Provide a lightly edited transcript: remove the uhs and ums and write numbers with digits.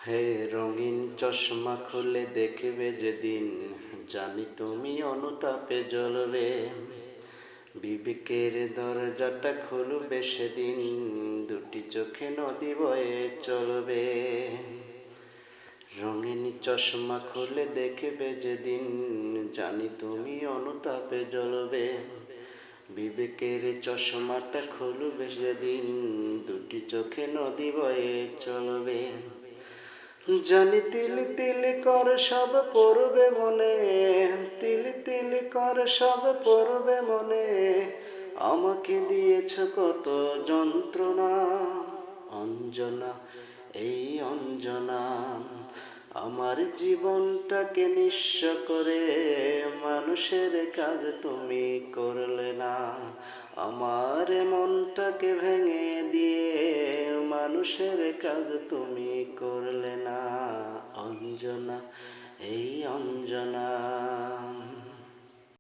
হে রঙিন চশমা খুলে দেখবে যেদিন, জানি তুমি অনুতাপে জ্বলবে। বিবেকের দরজাটা খুলবে সেদিন, দুটি চোখে নদী বয়ে চলবে। রঙিন চশমা খুলে দেখবে যেদিন, জানি তুমি অনুতাপে জ্বলবে। বিবেকের চশমাটা খুলবে সেদিন, দুটি চোখে নদী বয়ে চলবে। জানি তিলি তিলি করে সব পড়বে মনে, তিলি তিলি করে সব পড়বে মনে। আমাকে দিয়েছ কত যন্ত্রণা, অঞ্জনা এই অঞ্জনা। আমার জীবনটাকে নিঃস্ব করে মানুষের কাজ তুমি করলে না। আমার মনটাকে ভেঙে দিয়ে মানুষের কাজ তুমি করলে না। অঞ্জনা এই অঞ্জনা।